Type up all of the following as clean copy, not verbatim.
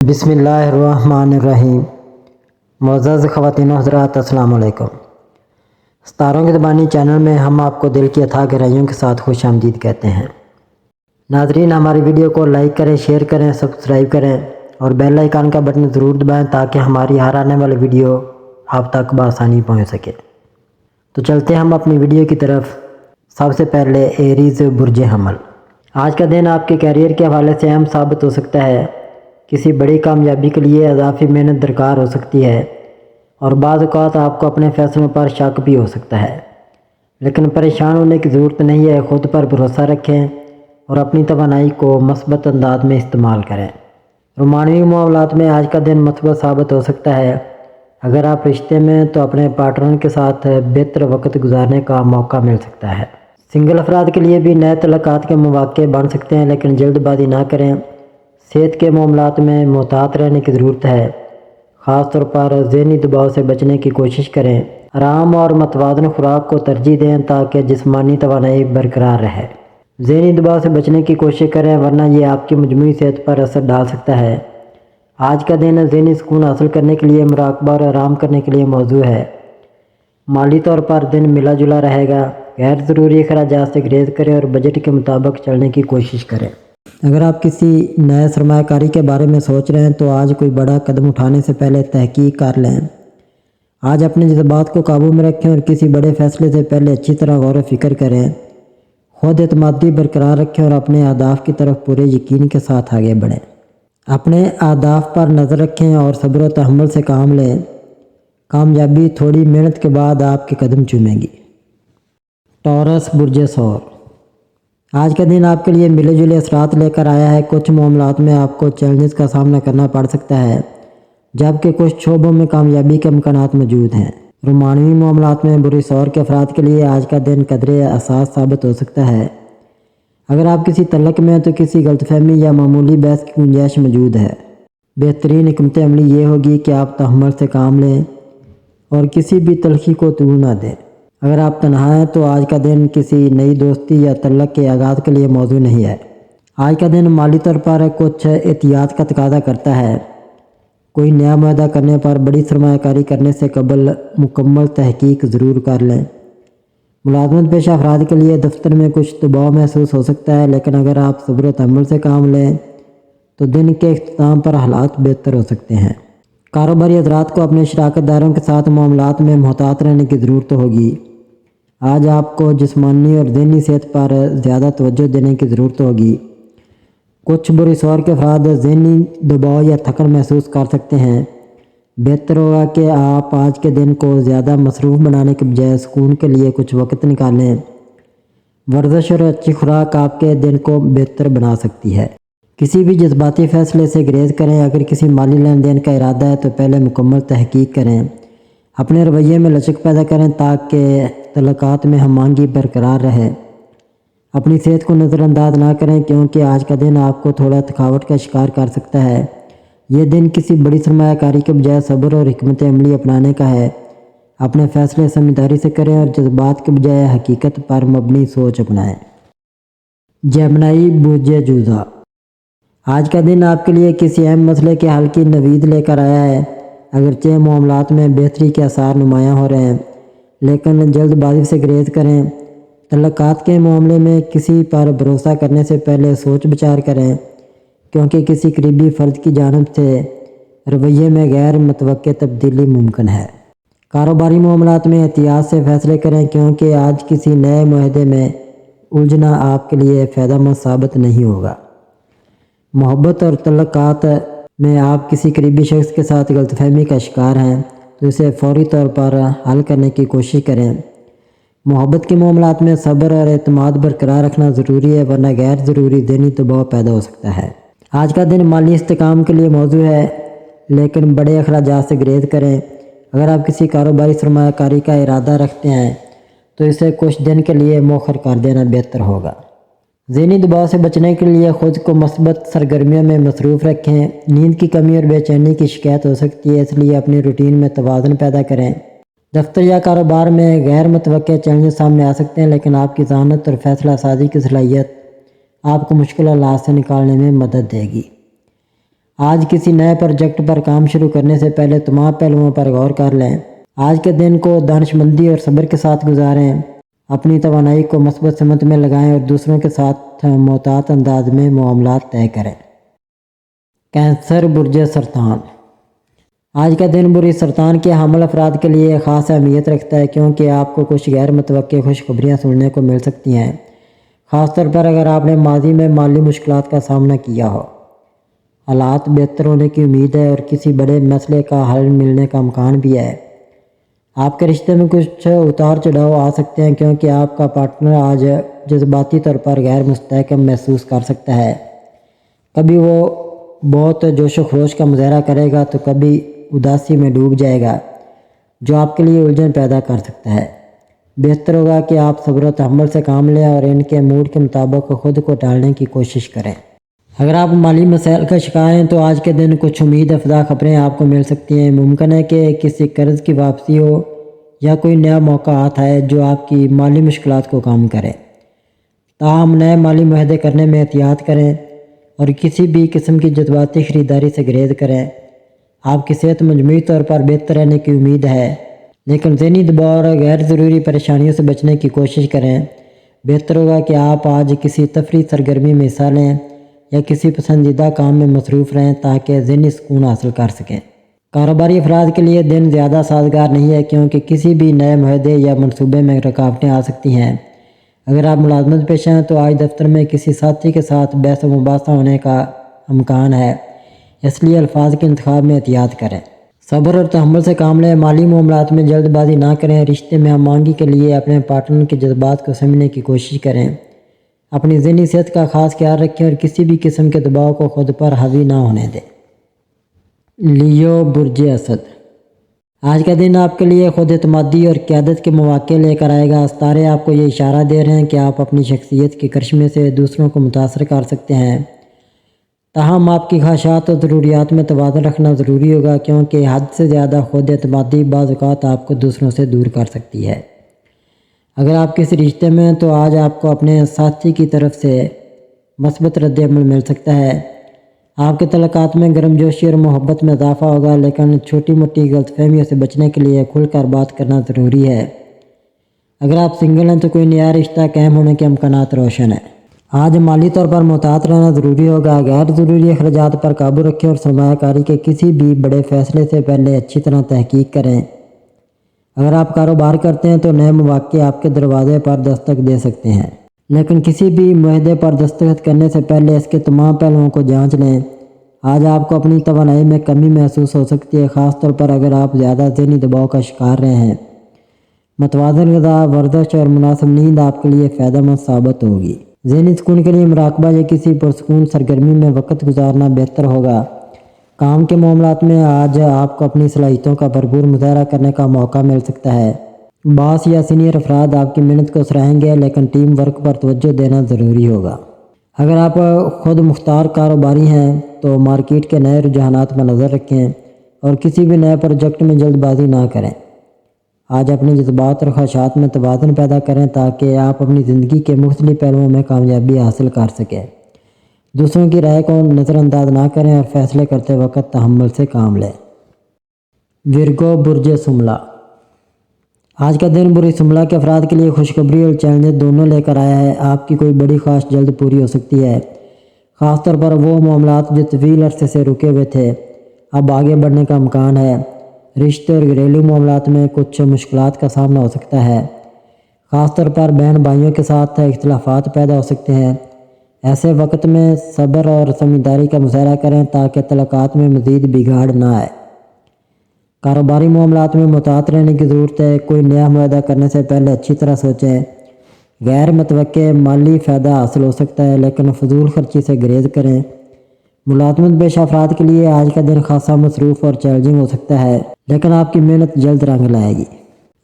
بسم اللہ الرحمن الرحیم۔ معزز خواتین و حضرات، السلام علیکم۔ ستاروں کی زبانی چینل میں ہم آپ کو دل کی اتھاہ گہرائیوں کے ساتھ خوش آمدید کہتے ہیں۔ ناظرین، ہماری ویڈیو کو لائک کریں، شیئر کریں، سبسکرائب کریں اور بیل آئیکن کا بٹن ضرور دبائیں تاکہ ہماری ہر آنے والی ویڈیو آپ تک بآسانی پہنچ سکے۔ تو چلتے ہیں ہم اپنی ویڈیو کی طرف۔ سب سے پہلے ایریز برج حمل۔ آج کا دن آپ کے کیریئر کے حوالے سے اہم ثابت ہو سکتا ہے۔ کسی بڑی کامیابی کے لیے اضافی محنت درکار ہو سکتی ہے اور بعض اوقات آپ کو اپنے فیصلوں پر شک بھی ہو سکتا ہے، لیکن پریشان ہونے کی ضرورت نہیں ہے۔ خود پر بھروسہ رکھیں اور اپنی توانائی کو مثبت انداز میں استعمال کریں۔ رومانوی معاملات میں آج کا دن مثبت ثابت ہو سکتا ہے۔ اگر آپ رشتے میں تو اپنے پارٹنر کے ساتھ بہتر وقت گزارنے کا موقع مل سکتا ہے۔ سنگل افراد کے لیے بھی نئے تعلقات کے مواقع بن سکتے ہیں، لیکن جلد بازی نہ کریں۔ صحت کے معاملات میں محتاط رہنے کی ضرورت ہے، خاص طور پر ذہنی دباؤ سے بچنے کی کوشش کریں۔ آرام اور متوازن خوراک کو ترجیح دیں تاکہ جسمانی توانائی برقرار رہے۔ ذہنی دباؤ سے بچنے کی کوشش کریں ورنہ یہ آپ کی مجموعی صحت پر اثر ڈال سکتا ہے۔ آج کا دن ذہنی سکون حاصل کرنے کے لیے مراقبہ اور آرام کرنے کے لیے موزوں ہے۔ مالی طور پر دن ملا جلا رہے گا۔ غیر ضروری اخراجات سے گریز کریں اور بجٹ کے مطابق چلنے کی کوشش کریں۔ اگر آپ کسی نئے سرمایہ کاری کے بارے میں سوچ رہے ہیں تو آج کوئی بڑا قدم اٹھانے سے پہلے تحقیق کر لیں۔ آج اپنے جذبات کو قابو میں رکھیں اور کسی بڑے فیصلے سے پہلے اچھی طرح غور و فکر کریں۔ خود اعتمادی برقرار رکھیں اور اپنے اہداف کی طرف پورے یقین کے ساتھ آگے بڑھیں۔ اپنے اہداف پر نظر رکھیں اور صبر و تحمل سے کام لیں۔ کامیابی تھوڑی محنت کے بعد آپ کے قدم چومے گی۔ ٹورس برج ثور۔ آج کا دن آپ کے لیے ملے جلے اثرات لے کر آیا ہے۔ کچھ معاملات میں آپ کو چیلنجز کا سامنا کرنا پڑ سکتا ہے، جبکہ کچھ شعبوں میں کامیابی کے امکانات موجود ہیں۔ رومانوی معاملات میں برج ثور کے افراد کے لیے آج کا دن قدرے حساس ثابت ہو سکتا ہے۔ اگر آپ کسی تعلق میں ہیں تو کسی غلط فہمی یا معمولی بحث کی گنجائش موجود ہے۔ بہترین حکمت عملی یہ ہوگی کہ آپ تحمل سے کام لیں اور کسی بھی تلخی کو طول نہ دیں۔ اگر آپ تنہا ہیں تو آج کا دن کسی نئی دوستی یا تعلق کے آغاز کے لیے موزوں نہیں ہے۔ آج کا دن مالی طور پر کچھ احتیاط کا تقاضا کرتا ہے۔ کوئی نیا معاہدہ کرنے پر بڑی سرمایہ کاری کرنے سے قبل مکمل تحقیق ضرور کر لیں۔ ملازمت پیشہ افراد کے لیے دفتر میں کچھ دباؤ محسوس ہو سکتا ہے، لیکن اگر آپ صبر و تحمل سے کام لیں تو دن کے اختتام پر حالات بہتر ہو سکتے ہیں۔ کاروباری حضرات کو اپنے شراکت داروں کے ساتھ معاملات میں محتاط رہنے کی ضرورت ہوگی۔ آج آپ کو جسمانی اور ذہنی صحت پر زیادہ توجہ دینے کی ضرورت ہوگی۔ کچھ برج ثور کے افراد ذہنی دباؤ یا تھکن محسوس کر سکتے ہیں۔ بہتر ہوگا کہ آپ آج کے دن کو زیادہ مصروف بنانے کے بجائے سکون کے لیے کچھ وقت نکالیں۔ ورزش اور اچھی خوراک آپ کے دن کو بہتر بنا سکتی ہے۔ کسی بھی جذباتی فیصلے سے گریز کریں۔ اگر کسی مالی لین دین کا ارادہ ہے تو پہلے مکمل تحقیق کریں۔ اپنے رویے میں لچک پیدا کریں تاکہ تعلقات میں ہم آہنگی برقرار رہے۔ اپنی صحت کو نظر انداز نہ کریں کیونکہ آج کا دن آپ کو تھوڑا تھکاوٹ کا شکار کر سکتا ہے۔ یہ دن کسی بڑی سرمایہ کاری کے بجائے صبر اور حکمت عملی اپنانے کا ہے۔ اپنے فیصلے سمجھداری سے کریں اور جذبات کے بجائے حقیقت پر مبنی سوچ اپنائیں۔ جیمنائی برج جوزا۔ آج کا دن آپ کے لیے کسی اہم مسئلے کے حل کی نوید لے کر آیا ہے۔ اگرچہ معاملات میں بہتری کے آثار نمایاں ہو رہے ہیں، لیکن جلد بازی سے گریز کریں۔ تعلقات کے معاملے میں کسی پر بھروسہ کرنے سے پہلے سوچ بچار کریں کیونکہ کسی قریبی فرد کی جانب سے رویے میں غیر متوقع تبدیلی ممکن ہے۔ کاروباری معاملات میں احتیاط سے فیصلے کریں کیونکہ آج کسی نئے معاہدے میں الجھنا آپ کے لیے فائدہ مند ثابت نہیں ہوگا۔ محبت اور تعلقات میں آپ کسی قریبی شخص کے ساتھ غلط فہمی کا شکار ہیں تو اسے فوری طور پر حل کرنے کی کوشش کریں۔ محبت کے معاملات میں صبر اور اعتماد برقرار رکھنا ضروری ہے ورنہ غیر ضروری ذہنی دباؤ پیدا ہو سکتا ہے۔ آج کا دن مالی استحکام کے لیے موزوں ہے، لیکن بڑے اخراجات سے گریز کریں۔ اگر آپ کسی کاروباری سرمایہ کاری کا ارادہ رکھتے ہیں تو اسے کچھ دن کے لیے مؤخر کر دینا بہتر ہوگا۔ ذہنی دباؤ سے بچنے کے لیے خود کو مثبت سرگرمیوں میں مصروف رکھیں۔ نیند کی کمی اور بے چینی کی شکایت ہو سکتی ہے، اس لیے اپنی روٹین میں توازن پیدا کریں۔ دفتر یا کاروبار میں غیر متوقع چیلنجز سامنے آ سکتے ہیں، لیکن آپ کی ذہانت اور فیصلہ سازی کی صلاحیت آپ کو مشکل حالات سے نکالنے میں مدد دے گی۔ آج کسی نئے پروجیکٹ پر کام شروع کرنے سے پہلے تمام پہلوؤں پر غور کر لیں۔ آج کے دن کو دانش مندی اور صبر کے ساتھ گزاریں، اپنی توانائی کو مثبت سمت میں لگائیں اور دوسروں کے ساتھ محتاط انداز میں معاملات طے کریں۔ کینسر برج سرطان۔ آج کا دن برج سرطان کے حامل افراد کے لیے خاص اہمیت رکھتا ہے کیونکہ آپ کو کچھ غیر متوقع خوشخبریاں سننے کو مل سکتی ہیں، خاص طور پر اگر آپ نے ماضی میں مالی مشکلات کا سامنا کیا ہو۔ حالات بہتر ہونے کی امید ہے اور کسی بڑے مسئلے کا حل ملنے کا امکان بھی ہے۔ آپ کے رشتے میں کچھ اتار چڑھاؤ آ سکتے ہیں کیونکہ آپ کا پارٹنر آج جذباتی طور پر غیر مستحکم محسوس کر سکتا ہے۔ کبھی وہ بہت جوش و خروش کا مظاہرہ کرے گا تو کبھی اداسی میں ڈوب جائے گا، جو آپ کے لیے الجھن پیدا کر سکتا ہے۔ بہتر ہوگا کہ آپ صبر و تحمل سے کام لیں اور ان کے موڈ کے مطابق خود کو ڈالنے کی کوشش کریں۔ اگر آپ مالی مسائل کا شکار ہیں تو آج کے دن کچھ امید افزا خبریں آپ کو مل سکتی ہیں۔ ممکن ہے کہ کسی قرض کی واپسی ہو یا کوئی نیا موقع ہاتھ آئے جو آپ کی مالی مشکلات کو کم کرے۔ تاہم نئے مالی معاہدے کرنے میں احتیاط کریں اور کسی بھی قسم کی جذباتی خریداری سے گریز کریں۔ آپ کی صحت مجموعی طور پر بہتر رہنے کی امید ہے، لیکن ذہنی دباؤ اور غیر ضروری پریشانیوں سے بچنے کی کوشش کریں۔ بہتر ہوگا کہ آپ آج کسی تفریحی سرگرمی میں حصہ لیں یا کسی پسندیدہ کام میں مصروف رہیں تاکہ ذہنی سکون حاصل کر سکیں۔ کاروباری افراد کے لیے دن زیادہ سازگار نہیں ہے کیونکہ کسی بھی نئے معاہدے یا منصوبے میں رکاوٹیں آ سکتی ہیں۔ اگر آپ ملازمت پیشہ ہیں تو آج دفتر میں کسی ساتھی کے ساتھ بحث و مباحثہ ہونے کا امکان ہے، اس لیے الفاظ کے انتخاب میں احتیاط کریں۔ صبر اور تحمل سے کام لیں، مالی معاملات میں جلد بازی نہ کریں، رشتے میں ہم آہنگی کے لیے اپنے پارٹنر کے جذبات کو سمجھنے کی کوشش کریں۔ اپنی ذہنی صحت کا خاص خیال رکھیں اور کسی بھی قسم کے دباؤ کو خود پر حاوی نہ ہونے دیں۔ لیو برج اسد۔ آج کا دن آپ کے لیے خود اعتمادی اور قیادت کے مواقع لے کر آئے گا۔ ستارے آپ کو یہ اشارہ دے رہے ہیں کہ آپ اپنی شخصیت کے کرشمے سے دوسروں کو متاثر کر سکتے ہیں۔ تاہم آپ کی خواہشات اور ضروریات میں توازن رکھنا ضروری ہوگا کیونکہ حد سے زیادہ خود اعتمادی بعض اوقات آپ کو دوسروں سے دور کر سکتی ہے۔ اگر آپ کسی رشتے میں ہیں تو آج آپ کو اپنے ساتھی کی طرف سے مثبت رد عمل مل سکتا ہے۔ آپ کے تعلقات میں گرم جوشی اور محبت میں اضافہ ہوگا، لیکن چھوٹی موٹی غلط فہمیوں سے بچنے کے لیے کھل کر بات کرنا ضروری ہے۔ اگر آپ سنگل ہیں تو کوئی نیا رشتہ قائم ہونے کے امکانات روشن ہیں۔ آج مالی طور پر محتاط رہنا ضروری ہوگا۔ غیر ضروری اخراجات پر قابو رکھیں اور سرمایہ کاری کے کسی بھی بڑے فیصلے سے پہلے اچھی طرح تحقیق کریں۔ اگر آپ کاروبار کرتے ہیں تو نئے مواقع آپ کے دروازے پر دستک دے سکتے ہیں، لیکن کسی بھی معاہدے پر دستخط کرنے سے پہلے اس کے تمام پہلوؤں کو جانچ لیں۔ آج آپ کو اپنی توانائی میں کمی محسوس ہو سکتی ہے، خاص طور پر اگر آپ زیادہ ذہنی دباؤ کا شکار رہے ہیں۔ متوازن غذا، ورزش اور مناسب نیند آپ کے لیے فائدہ مند ثابت ہوگی۔ ذہنی سکون کے لیے مراقبہ یا کسی پرسکون سرگرمی میں وقت گزارنا بہتر ہوگا۔ کام کے معاملات میں آج آپ کو اپنی صلاحیتوں کا بھرپور مظاہرہ کرنے کا موقع مل سکتا ہے۔ باس یا سینئر افراد آپ کی محنت کو سراہیں گے، لیکن ٹیم ورک پر توجہ دینا ضروری ہوگا۔ اگر آپ خود مختار کاروباری ہیں تو مارکیٹ کے نئے رجحانات پر نظر رکھیں اور کسی بھی نئے پروجیکٹ میں جلد بازی نہ کریں۔ آج اپنے جذبات اور خواہشات میں توازن پیدا کریں تاکہ آپ اپنی زندگی کے مختلف پہلوؤں میں کامیابی حاصل کر سکیں۔ دوسروں کی رائے کو نظر انداز نہ کریں اور فیصلے کرتے وقت تحمل سے کام لیں۔ ورگو برج سملہ۔ آج کا دن برج سملہ کے افراد کے لیے خوشخبری اور چیلنج دونوں لے کر آیا ہے۔ آپ کی کوئی بڑی خواہش جلد پوری ہو سکتی ہے، خاص طور پر وہ معاملات جو طویل عرصے سے رکے ہوئے تھے، اب آگے بڑھنے کا امکان ہے۔ رشتے اور گھریلو معاملات میں کچھ مشکلات کا سامنا ہو سکتا ہے، خاص طور پر بہن بھائیوں کے ساتھ اختلافات پیدا ہو سکتے ہیں۔ ایسے وقت میں صبر اور سمجھداری کا مظاہرہ کریں تاکہ تعلقات میں مزید بگاڑ نہ آئے۔ کاروباری معاملات میں محتاط رہنے کی ضرورت ہے۔ کوئی نیا معاہدہ کرنے سے پہلے اچھی طرح سوچیں۔ غیر متوقع مالی فائدہ حاصل ہو سکتا ہے، لیکن فضول خرچی سے گریز کریں۔ ملازمت پیشہ افراد کے لیے آج کا دن خاصا مصروف اور چیلنجنگ ہو سکتا ہے، لیکن آپ کی محنت جلد رنگ لائے گی۔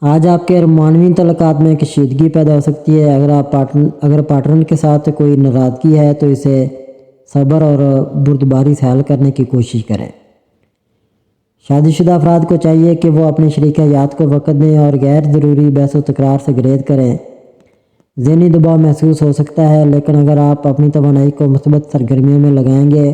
آج آپ کے معنوی تعلقات میں کشیدگی پیدا ہو سکتی ہے۔ اگر پارٹنر کے ساتھ کوئی ناراضگی ہے تو اسے صبر اور بردباری سے حل کرنے کی کوشش کریں۔ شادی شدہ افراد کو چاہیے کہ وہ اپنے شریک حیات کو وقت دیں اور غیر ضروری بحث و تکرار سے گریز کریں۔ ذہنی دباؤ محسوس ہو سکتا ہے، لیکن اگر آپ اپنی توانائی کو مثبت سرگرمیوں میں لگائیں گے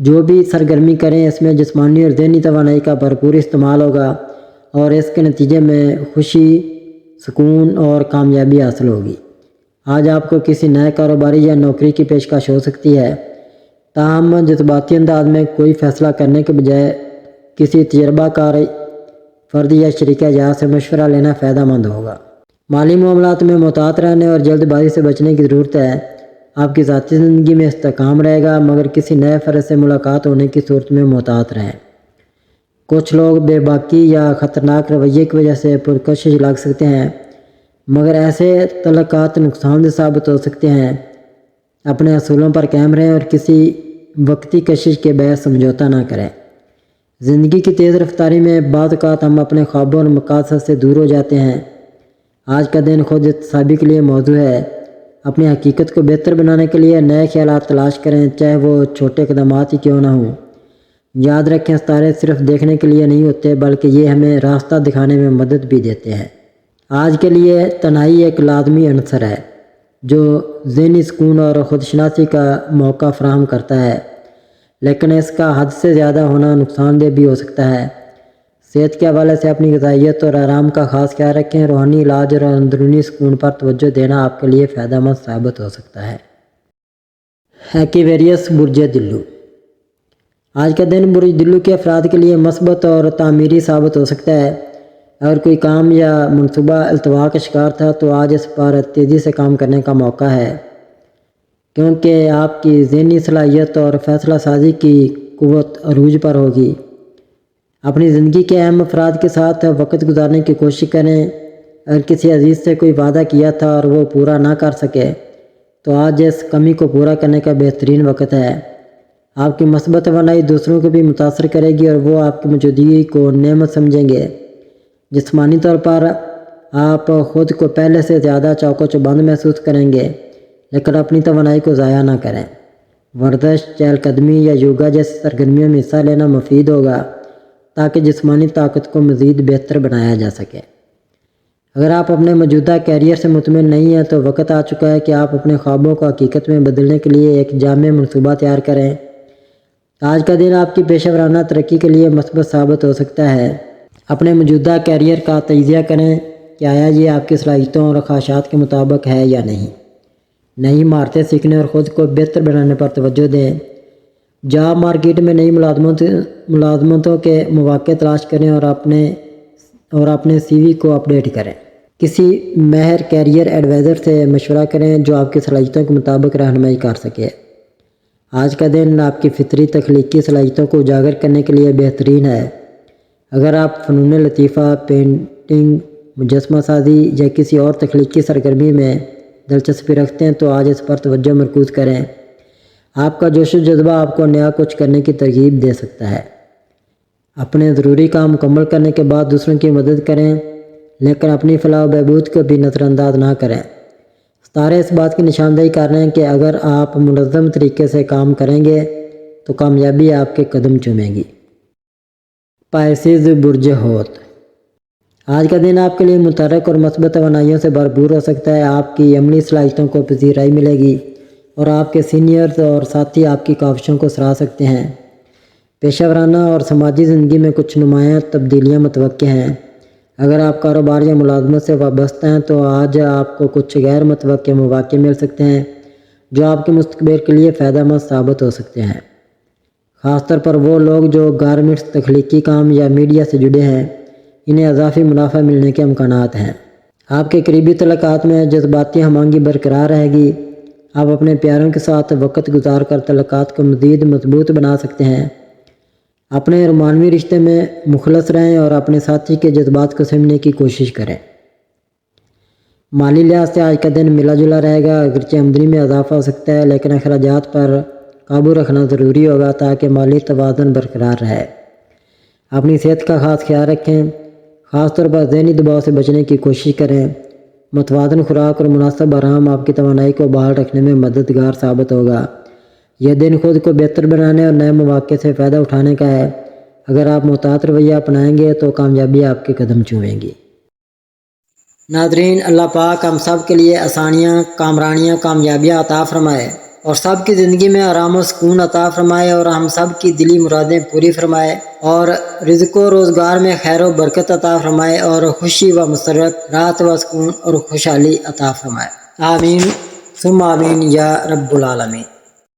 جو بھی سرگرمی کریں اس میں جسمانی اور ذہنی توانائی کا بھرپور استعمال ہوگا اور اس کے نتیجے میں خوشی، سکون اور کامیابی حاصل ہوگی۔ آج آپ کو کسی نئے کاروباری یا نوکری کی پیشکش ہو سکتی ہے، تاہم جذباتی انداز میں کوئی فیصلہ کرنے کے بجائے کسی تجربہ کار فرد یا شریک حیات سے مشورہ لینا فائدہ مند ہوگا۔ مالی معاملات میں محتاط رہنے اور جلد بازی سے بچنے کی ضرورت ہے۔ آپ کی ذاتی زندگی میں استحکام رہے گا، مگر کسی نئے فرد سے ملاقات ہونے کی صورت میں محتاط رہیں۔ کچھ لوگ بے باکی یا خطرناک رویے کی وجہ سے پرکشش لگ سکتے ہیں، مگر ایسے تعلقات نقصان دہ ثابت ہو سکتے ہیں۔ اپنے اصولوں پر قائم رہیں اور کسی وقتی کشش کے باعث سمجھوتہ نہ کریں۔ زندگی کی تیز رفتاری میں بعض اوقات ہم اپنے خوابوں اور مقاصد سے دور ہو جاتے ہیں۔ آج کا دن خود احتسابی کے لیے موضوع ہے۔ اپنی حقیقت کو بہتر بنانے کے لیے نئے خیالات تلاش کریں، چاہے وہ چھوٹے اقدامات ہی کیوں نہ ہوں۔ یاد رکھیں، ستارے صرف دیکھنے کے لیے نہیں ہوتے، بلکہ یہ ہمیں راستہ دکھانے میں مدد بھی دیتے ہیں۔ آج کے لیے تنہائی ایک لازمی عنصر ہے جو ذہنی سکون اور خودشناسی کا موقع فراہم کرتا ہے، لیکن اس کا حد سے زیادہ ہونا نقصان دہ بھی ہو سکتا ہے۔ صحت کے حوالے سے اپنی غذائیت اور آرام کا خاص خیال رکھیں۔ روحانی علاج اور اندرونی سکون پر توجہ دینا آپ کے لیے فائدہ مند ثابت ہو سکتا ہے۔ ایکویریس برج دلو۔ آج کا دن برج دلو کے افراد کے لیے مثبت اور تعمیری ثابت ہو سکتا ہے۔ اگر کوئی کام یا منصوبہ التوا کا شکار تھا تو آج اس پر تیزی سے کام کرنے کا موقع ہے، کیونکہ آپ کی ذہنی صلاحیت اور فیصلہ سازی کی قوت عروج پر ہوگی۔ اپنی زندگی کے اہم افراد کے ساتھ وقت گزارنے کی کوشش کریں۔ اگر کسی عزیز سے کوئی وعدہ کیا تھا اور وہ پورا نہ کر سکے تو آج اس کمی کو پورا کرنے کا بہترین وقت ہے۔ آپ کی مثبت توانائی دوسروں کو بھی متاثر کرے گی اور وہ آپ کی موجودگی کو نعمت سمجھیں گے۔ جسمانی طور پر آپ خود کو پہلے سے زیادہ چوکو چوبند محسوس کریں گے، لیکن اپنی توانائی کو ضائع نہ کریں۔ ورزش، چہل قدمی یا یوگا جیسی سرگرمیوں میں حصہ لینا مفید ہوگا تاکہ جسمانی طاقت کو مزید بہتر بنایا جا سکے۔ اگر آپ اپنے موجودہ کیریئر سے مطمئن نہیں ہیں تو وقت آ چکا ہے کہ آپ اپنے خوابوں کو حقیقت میں بدلنے کے لیے ایک جامع منصوبہ تیار کریں۔ آج کا دن آپ کی پیشہ ورانہ ترقی کے لیے مثبت ثابت ہو سکتا ہے۔ اپنے موجودہ کیریئر کا تجزیہ کریں کہ آیا یہ آپ کی صلاحیتوں اور خواہشات کے مطابق ہے یا نہیں۔ نئی مہارتیں سیکھنے اور خود کو بہتر بنانے پر توجہ دیں۔ جاب مارکیٹ میں نئی ملازمتوں کے مواقع تلاش کریں اور اپنے سی وی کو اپڈیٹ کریں۔ کسی ماہر کیریئر ایڈوائزر سے مشورہ کریں جو آپ کی صلاحیتوں کے مطابق رہنمائی کر سکے۔ آج کا دن آپ کی فطری تخلیقی صلاحیتوں کو اجاگر کرنے کے لیے بہترین ہے۔ اگر آپ فنون لطیفہ، پینٹنگ، مجسمہ سازی یا کسی اور تخلیقی سرگرمی میں دلچسپی رکھتے ہیں تو آج اس پر توجہ مرکوز کریں۔ آپ کا جوش و جذبہ آپ کو نیا کچھ کرنے کی ترغیب دے سکتا ہے۔ اپنے ضروری کام مکمل کرنے کے بعد دوسروں کی مدد کریں، لیکن اپنی فلاح و بہبود کو بھی نظر انداز نہ کریں۔ ستارے اس بات کی نشاندہی کر رہے ہیں کہ اگر آپ منظم طریقے سے کام کریں گے تو کامیابی آپ کے قدم چومے گی۔ پائسیز برج حوت۔ آج کا دن آپ کے لیے متحرک اور مثبت توانائیوں سے بھرپور ہو سکتا ہے۔ آپ کی عملی صلاحیتوں کو پذیرائی ملے گی اور آپ کے سینئرز اور ساتھی آپ کی کاوشوں کو سراہ سکتے ہیں۔ پیشہ ورانہ اور سماجی زندگی میں کچھ نمایاں تبدیلیاں متوقع ہیں۔ اگر آپ کاروبار یا ملازمت سے وابستہ ہیں تو آج آپ کو کچھ غیر متوقع مواقع مل سکتے ہیں جو آپ کے مستقبل کے لیے فائدہ مند ثابت ہو سکتے ہیں۔ خاص طور پر وہ لوگ جو گارمنٹس، تخلیقی کام یا میڈیا سے جڑے ہیں، انہیں اضافی منافع ملنے کے امکانات ہیں۔ آپ کے قریبی تعلقات میں جذباتی ہم آہنگی برقرار رہے گی۔ آپ اپنے پیاروں کے ساتھ وقت گزار کر تعلقات کو مزید مضبوط بنا سکتے ہیں۔ اپنے رومانوی رشتے میں مخلص رہیں اور اپنے ساتھی کے جذبات کو سمجھنے کی کوشش کریں۔ مالی لحاظ سے آج کا دن ملا جلا رہے گا۔ اگرچہ آمدنی میں اضافہ ہو سکتا ہے، لیکن اخراجات پر قابو رکھنا ضروری ہوگا تاکہ مالی توازن برقرار رہے۔ اپنی صحت کا خاص خیال رکھیں، خاص طور پر ذہنی دباؤ سے بچنے کی کوشش کریں۔ متوازن خوراک اور مناسب آرام آپ کی توانائی کو بحال رکھنے میں مددگار ثابت ہوگا۔ یہ دن خود کو بہتر بنانے اور نئے مواقع سے فائدہ اٹھانے کا ہے۔ اگر آپ محتاط رویہ اپنائیں گے تو کامیابی آپ کے قدم چومیں گی۔ ناظرین، اللہ پاک ہم سب کے لیے آسانیاں، کامرانیاں، کامیابیاں عطا فرمائے۔ اور سب کی زندگی میں آرام و سکون عطا فرمائے اور ہم سب کی دلی مرادیں پوری فرمائے اور رزق و روزگار میں خیر و برکت عطا فرمائے اور خوشی و مسرت، راحت و سکون اور خوشحالی عطا فرمائے۔ آمین ثم آمین یا رب العالمین۔